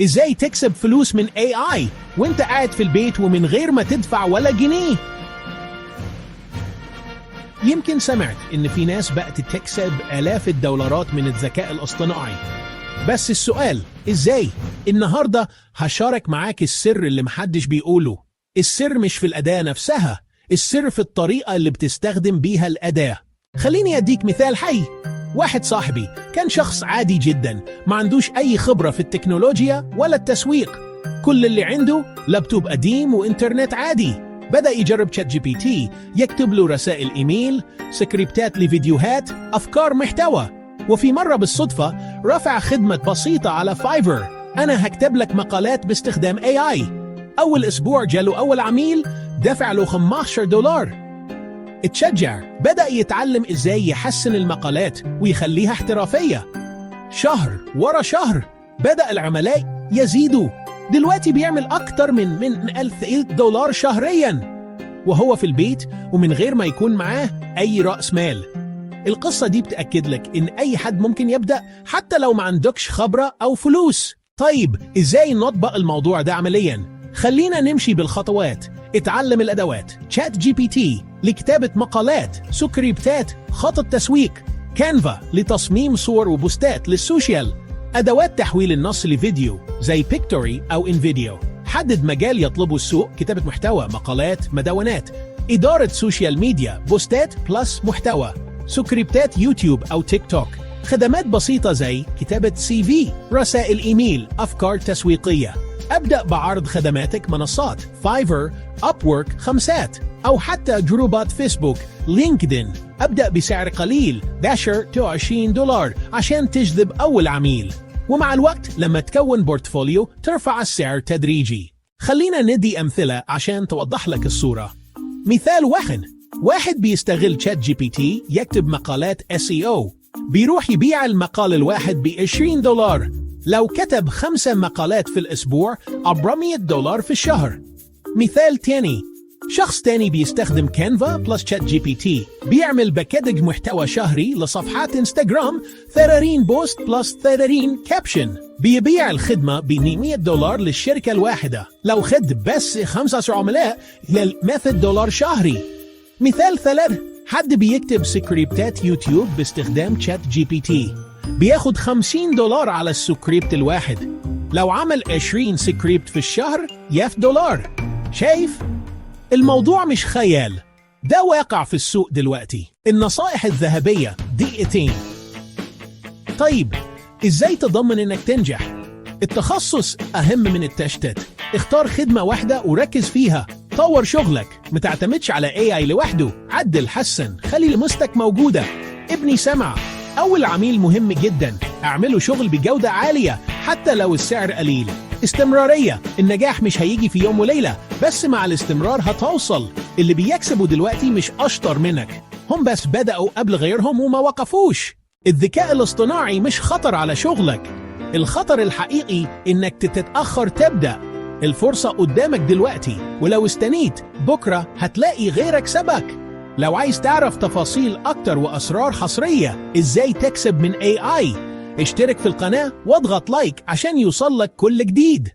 ازاي تكسب فلوس من AI وانت قاعد في البيت ومن غير ما تدفع ولا جنيه؟ يمكن سمعت ان في ناس بقت تكسب آلاف الدولارات من الذكاء الاصطناعي، بس السؤال ازاي؟ النهاردة هشارك معاك السر اللي محدش بيقوله. السر مش في الأداة نفسها، السر في الطريقة اللي بتستخدم بيها الأداة. خليني أديك مثال حي. واحد صاحبي كان شخص عادي جدا، ما عندوش أي خبرة في التكنولوجيا ولا التسويق. كل اللي عنده لابتوب قديم وإنترنت عادي. بدأ يجرب شات جي بي تي، يكتب له رسائل إيميل، سكريبتات لفيديوهات، أفكار محتوى. وفي مرة بالصدفة رفع خدمة بسيطة على فايفر: أنا هكتب لك مقالات باستخدام AI. أول أسبوع جاله أول عميل، دفع له $15. اتشجع، بدأ يتعلم إزاي يحسن المقالات ويخليها احترافية. شهر ورا شهر بدأ العملاء يزيدوا. دلوقتي بيعمل أكتر من $1000 شهرياً وهو في البيت ومن غير ما يكون معاه أي رأس مال. القصة دي بتأكد لك إن أي حد ممكن يبدأ حتى لو ما عندكش خبرة أو فلوس. طيب إزاي نطبق الموضوع ده عملياً؟ خلينا نمشي بالخطوات. اتعلم الأدوات: شات جي بي تي لكتابة مقالات، سكريبتات، خطط تسويق، كانفا لتصميم صور وبوستات للسوشيال، أدوات تحويل النص لفيديو زي بيكتوري أو انفيديو. حدد مجال يطلبه السوق: كتابة محتوى، مقالات، مدونات، إدارة سوشيال ميديا، بوستات بلس محتوى، سكريبتات يوتيوب أو تيك توك. خدمات بسيطة زي كتابة CV، رسائل إيميل، أفكار تسويقية. أبدأ بعرض خدماتك منصات فايفر، أبورك، خمسات، أو حتى جروبات فيسبوك، لينكدين. أبدأ بسعر قليل $10 to $20 عشان تجذب أول عميل، ومع الوقت لما تكون بورتفوليو ترفع السعر تدريجي. خلينا ندي أمثلة عشان توضح لك الصورة. مثال واحد بيستغل شات جي بي تي يكتب مقالات SEO، بيروح يبيع المقال الواحد $20. لو كتب 5 مقالات في الأسبوع $400 في الشهر. مثال تاني، شخص تاني بيستخدم كانفا بلس شات جي بي تي، بيعمل باكج محتوى شهري لصفحات انستغرام 30 بوست بلس 30 كابشن، بيبيع الخدمة $100 للشركة الواحدة. لو خد بس 15 عملاء $100 شهري. مثال ثالث، حد بيكتب سكريبتات يوتيوب باستخدام شات جي بي تي، بياخد $50 على السكريبت الواحد. لو عمل 20 سكريبت في الشهر $100. شايف؟ الموضوع مش خيال، ده واقع في السوق دلوقتي. النصائح الذهبية: دقيقتين. طيب ازاي تضمن انك تنجح؟ التخصص اهم من التشتت. اختار خدمة واحدة وركز فيها. طور شغلك، متعتمدش على AI لوحده. عدل، حسن، خلي لمستك موجودة. ابني سمع: أول عميل مهم جدا، اعمله شغل بجودة عالية حتى لو السعر قليل. استمرارية: النجاح مش هيجي في يوم وليلة، بس مع الاستمرار هتوصل. اللي بيكسبوا دلوقتي مش أشطر منك، هم بس بدأوا قبل غيرهم وما وقفوش. الذكاء الاصطناعي مش خطر على شغلك، الخطر الحقيقي إنك تتأخر تبدأ. الفرصة قدامك دلوقتي، ولو استنيت بكرة هتلاقي غيرك سبق. لو عايز تعرف تفاصيل أكتر وأسرار حصرية إزاي تكسب من AI، اشترك في القناة واضغط لايك عشان يوصلك كل جديد.